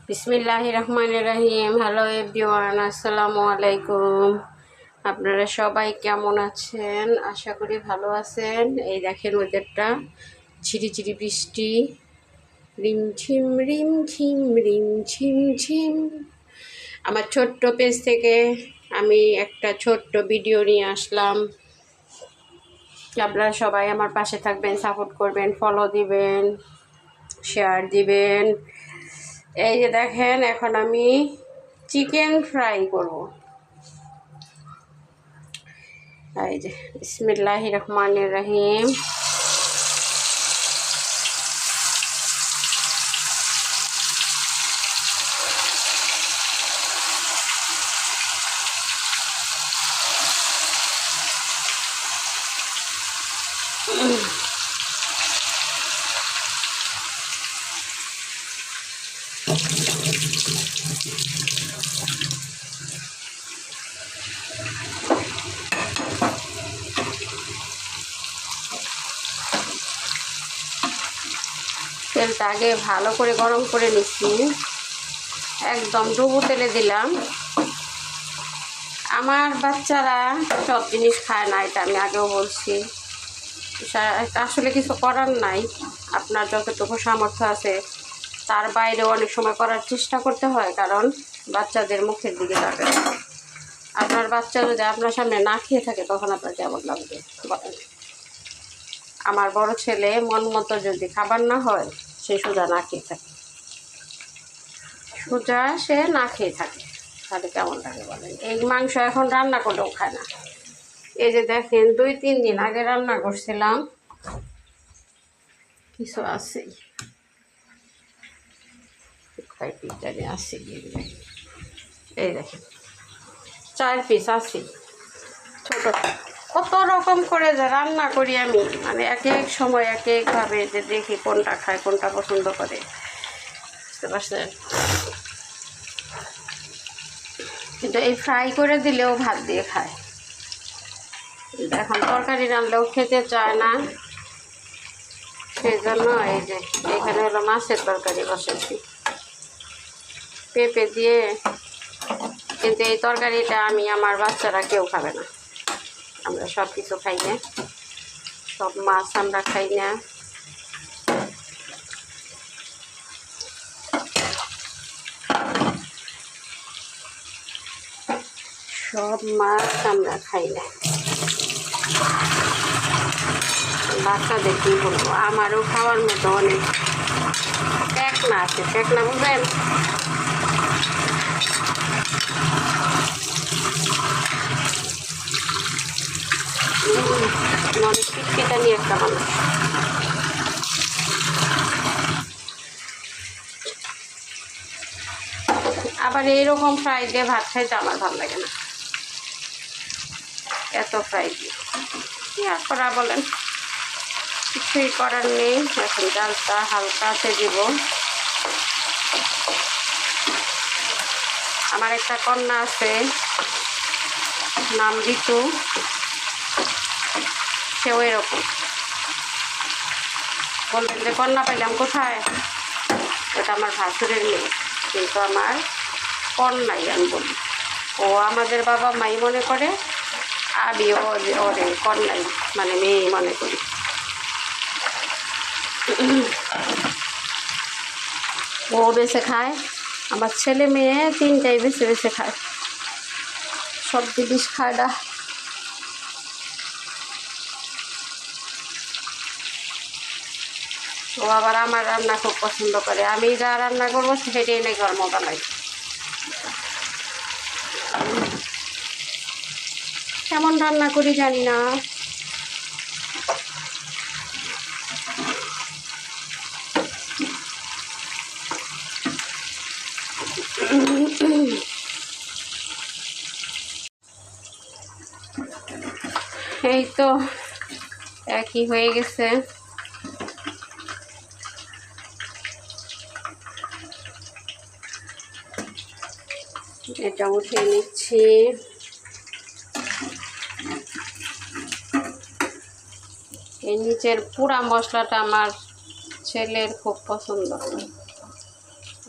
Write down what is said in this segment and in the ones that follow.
বিসমিল্লাহির রহমানির রহিম। Hello everyone, আসসালামু আলাইকুম। আপনারা সবাই কেমন আছেন? আশা করি ভালো আছেন। এই দেখেন ওয়েদারটা, ঝিরিঝিরি বৃষ্টি, রিমঝিম রিমঝিম রিমঝিম ঝিম। আমার ছোট্ট পেজ থেকে আমি একটা ছোট্ট ভিডিও নিয়ে আসলাম। আপনারা সবাই আমার পাশে থাকবেন, সাপোর্ট করবেন, ফলো দিবেন, শেয়ার দিবেন। এই যে দেখেন, এখন আমি চিকেন ফ্রাই করব। এই যে বিসমিল্লাহির রহমানির রহিম। তেলটা আগে ভালো করে গরম করে নিচ্ছি, একদম ডুবো তেলে দিলাম। আমার বাচ্চারা সব জিনিস খায় না, এটা আমি আগেও বলছি। আসলে কিছু করার নাই, আপনার যতটুকু সামর্থ্য আছে তার বাইরেও অনেক সময় করার চেষ্টা করতে হয়, কারণ বাচ্চাদের মুখের দিকে যাবে। আপনার বাচ্চা যদি আপনার সামনে না খেয়ে থাকে তখন আপনার কেমন লাগবে বলেন? আমার বড় ছেলে মন মতো যদি খাবার না হয়, সে সোজা না খেয়ে থাকে, সোজা সে না খেয়ে থাকে, তাহলে কেমন লাগে বলেন? এই মাংস এখন রান্না করলেও খায় না। এই যে দেখেন, 2-3 দিন আগে রান্না করছিলাম, কিছু আছেই, আছে। এই দেখেন 4 পিস আছে, ছোট। কত রকম করে যে রান্না করি আমি, মানে এক এক সময় এক একভাবে যে দেখি কোনটা খায়, কোনটা পছন্দ করে, বুঝতে পারছেন? কিন্তু এই ফ্রাই করে দিলেও ভাত দিয়ে খায়। এখন তরকারি রান্নলেও খেতে চায় না, সেই জন্য এই যে এখানে হলো মাছের তরকারি বসেছি পেঁপে দিয়ে। কিন্তু এই তরকারিটা আমি, আমার বাচ্চারা কেউ খাবে না। আমরা সব কিছু খাই না, সব মাছ আমরা খাই না। সব মাছ আমরা খাই না। বাচ্চাদের কী বলবো, আমারও খাওয়ার মতো অনেক টেকনা আছে, টেকনা বুঝবেন? অনেক পিটপিটা নিয়ে একটা মানুষ। আবার এইরকম ফ্রাই দিয়ে ভাত খাইতে আমার ভালো লাগে না, এত ফ্রাই দিয়ে কি আর করা বলেন? কিছুই করার নেই। এখন ডালটা হালকা দিব। আমার একটা কন্যা আছে, নাম ঋতু, সেও এরকম বলবেন যে কন্যা পাইলাম কোথায়? ওটা আমার ভাসুরের মেয়ে, কিন্তু আমার কন্যাই আমি বলি। ও আমাদের বাবা মাই মনে করে, আমি ওরে কন্যাই মানে মেয়ে মনে করি। ও বেছে খায়, আমার ছেলে মেয়ে 3টাই বেছে বেছে খায়, সব জিনিস খায় না। ও আবার আমার রান্না খুব পছন্দ করে, আমি যা রান্না করবো সেটাই নাকি ওর মজা লাগে। কেমন রান্না করি জানি না। এই তো একই হয়ে গেছে। এটা উঠিয়ে নিচ্ছি। এই নিচের পুরা মশলাটা আমার ছেলের খুব পছন্দ,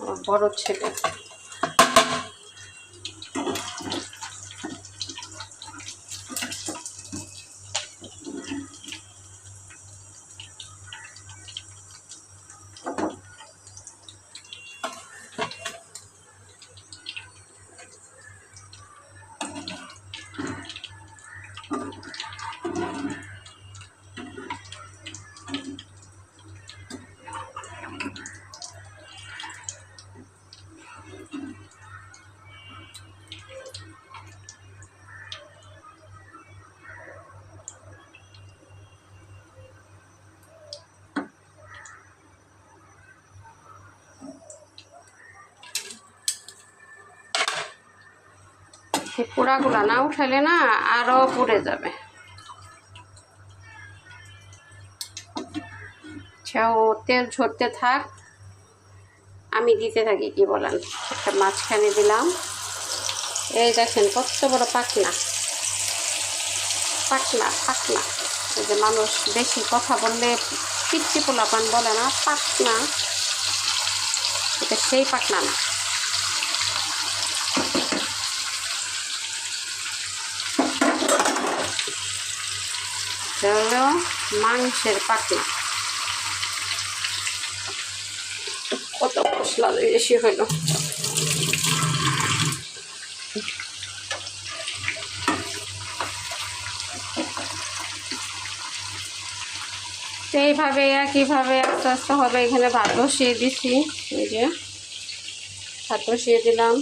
আমার বড় ছেলে। এই পোড়াগুলা না উঠাইলে না আরো পুড়ে যাবে। ও তেল ঝরতে থাক, আমি দিতে থাকি। কি বলেন? একটা মাঝখানে দিলাম। এই দেখেন কত বড় পাকনা পাকনা পাকনা। এই যে মানুষ বেশি কথা বললে পিচ্চি পোলাপান বলে না, পাকনা, এটা সেই পাকনা না। হলো মাংসের পাকনা। কত মশলা বেশি হইল। এইভাবে একইভাবে আস্তে আস্তে হবে। এখানে ভাত বসিয়ে দিচ্ছি, এই যে ভাত বসিয়ে দিলাম,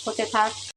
হতে থাক।